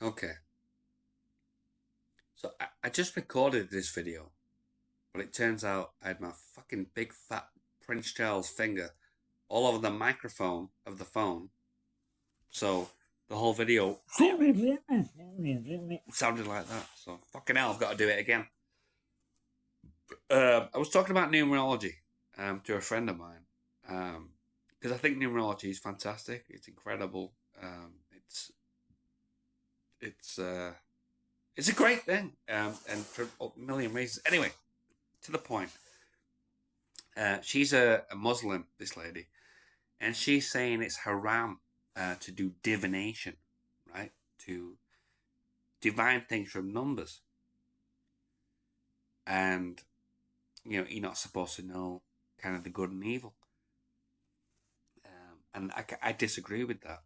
Okay. So I just recorded this video, but it turns out I had my fucking big fat Prince Charles finger all over the microphone of the phone. So the whole video sounded like that. So fucking hell, I've got to do it again. I was talking about numerology to a friend of mine because I think numerology is fantastic. It's incredible. It's it's a great thing, and for a million reasons. Anyway, to the point. She's a Muslim, this lady, and she's saying it's haram to do divination, right? To divine things from numbers, and you're not supposed to know kind of the good and evil. And I disagree with that.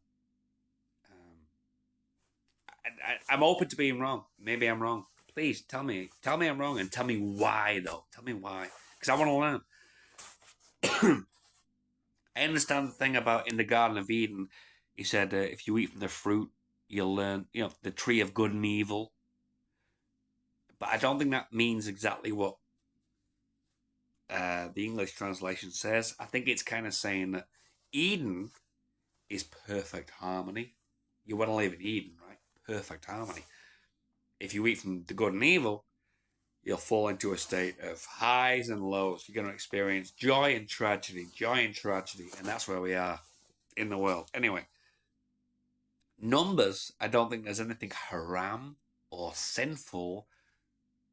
I'm open to being wrong. Maybe I'm wrong. Please tell me I'm wrong, and tell me why though. Tell me why, because I want to learn. I understand the thing about in the Garden of Eden. He said if you eat from the fruit, you'll learn, the tree of good and evil. But I don't think that means exactly what the English translation says. I think it's kind of saying that Eden is perfect harmony. You want to live in Eden, right? Perfect harmony. If you eat from the good and evil, you'll fall into a state of highs and lows. You're going to experience joy and tragedy, and that's where we are in the world. Anyway, numbers, I don't think there's anything haram or sinful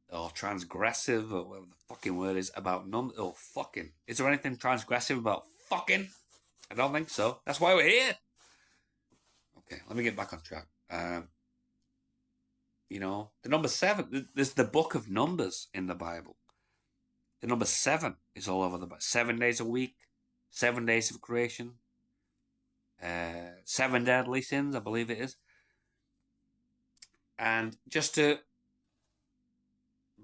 or transgressive or whatever the fucking word is about numbers. Oh, fucking. Is there anything transgressive about fucking? I don't think so. That's why we're here. Okay, let me get back on track. The number 7, there's the book of Numbers in the Bible. The number 7 is all over the Bible. 7 days a week, 7 days of creation, 7 deadly sins, I believe it is. And just to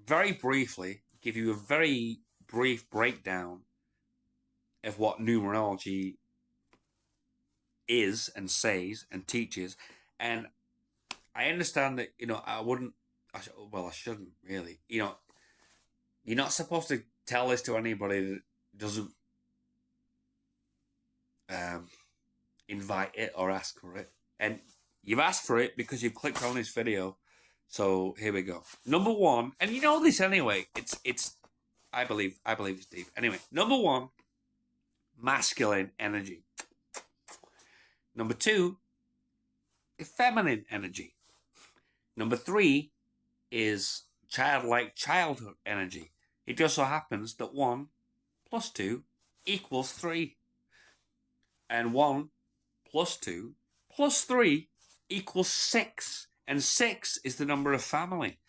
very briefly give you a very brief breakdown of what numerology is and says and teaches. And I understand that, I shouldn't really. You're not supposed to tell this to anybody that doesn't invite it or ask for it. And you've asked for it because you've clicked on this video. So here we go. Number 1, and you know this anyway. It's I believe it's deep. Anyway, number 1, masculine energy. Number 2, feminine energy. Number 3 is childlike childhood energy. It just so happens that 1 plus 2 equals 3. And 1 plus 2 plus 3 equals 6. And 6 is the number of family.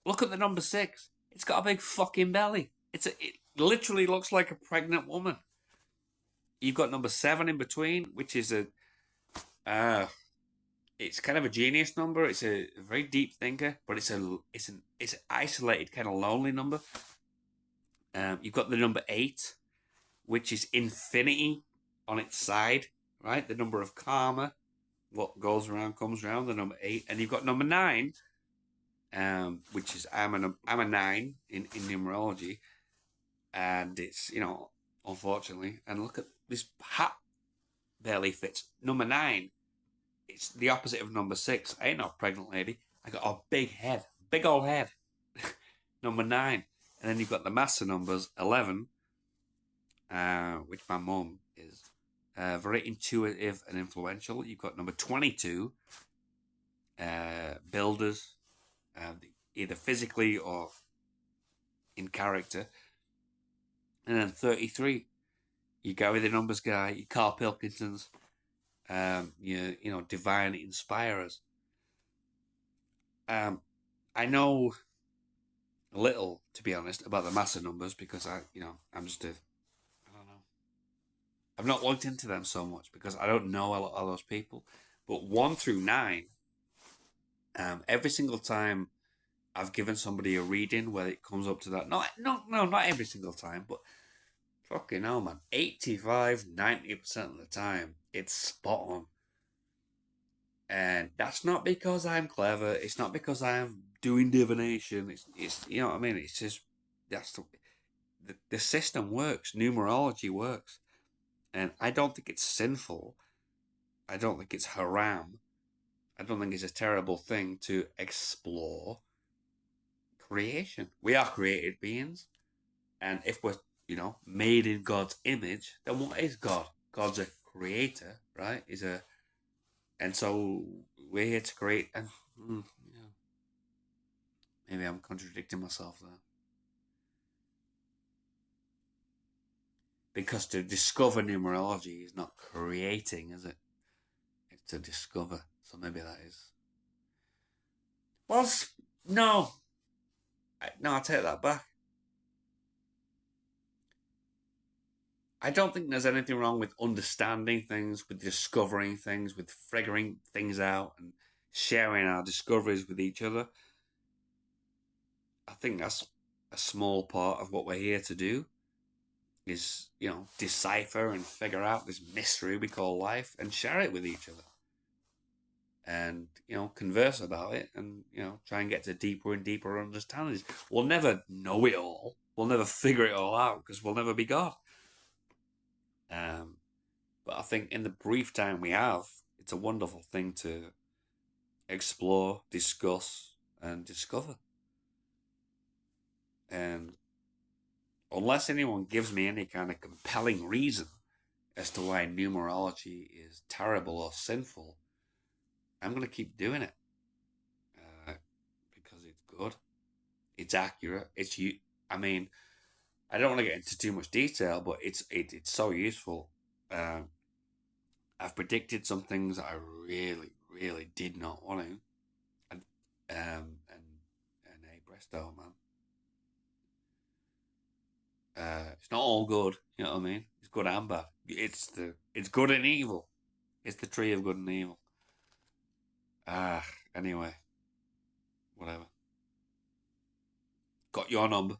Look at the number 6. It's got a big fucking belly. It literally looks like a pregnant woman. You've got number 7 in between, which is it's kind of a genius number. It's a very deep thinker, but it's an isolated, kind of lonely number. You've got the number 8, which is infinity on its side, right? The number of karma, what goes around comes around. The number 8, and you've got number 9, which is I'm a 9 in numerology, and it's unfortunately, and look at this hat barely fits. Number 9. It's the opposite of number 6. I ain't no pregnant lady. I got a big head. Big old head. Number 9. And then you've got the master numbers, 11, which my mum is very intuitive and influential. You've got number 22, builders, either physically or in character. And then 33, you Gary the Numbers guy, you Carl Pilkingtons, divine inspirers. I know a little, to be honest, about the master numbers because I'm just I don't know. I've not looked into them so much because I don't know a lot of those people. But 1 through 9, every single time I've given somebody a reading where it comes up to that. No, not every single time, but fucking hell, man. 85, 90% of the time, it's spot on. And that's not because I'm clever. It's not because I'm doing divination. It's you know what I mean. It's just that's the system works. Numerology works, and I don't think it's sinful. I don't think it's haram. I don't think it's a terrible thing to explore creation. We are created beings, and if we're made in God's image, then what is God? God's a creator, right? And so we're here to create. And maybe I'm contradicting myself there. Because to discover numerology is not creating, is it? It's to discover. So maybe that is. Well, no. No, I take that back. I don't think there's anything wrong with understanding things, with discovering things, with figuring things out and sharing our discoveries with each other. I think that's a small part of what we're here to do is, decipher and figure out this mystery we call life and share it with each other. And, converse about it and, try and get to deeper and deeper understandings. We'll never know it all. We'll never figure it all out because we'll never be God. But I think in the brief time we have, it's a wonderful thing to explore, discuss, and discover. And unless anyone gives me any kind of compelling reason as to why numerology is terrible or sinful, I'm going to keep doing it because it's good, it's accurate, I mean, I don't want to get into too much detail, but it's so useful. I've predicted some things that I really, really did not want to, and hey, presto, man. It's not all good, you know what I mean? It's good and bad. It's good and evil. It's the tree of good and evil. Anyway, whatever. Got your number.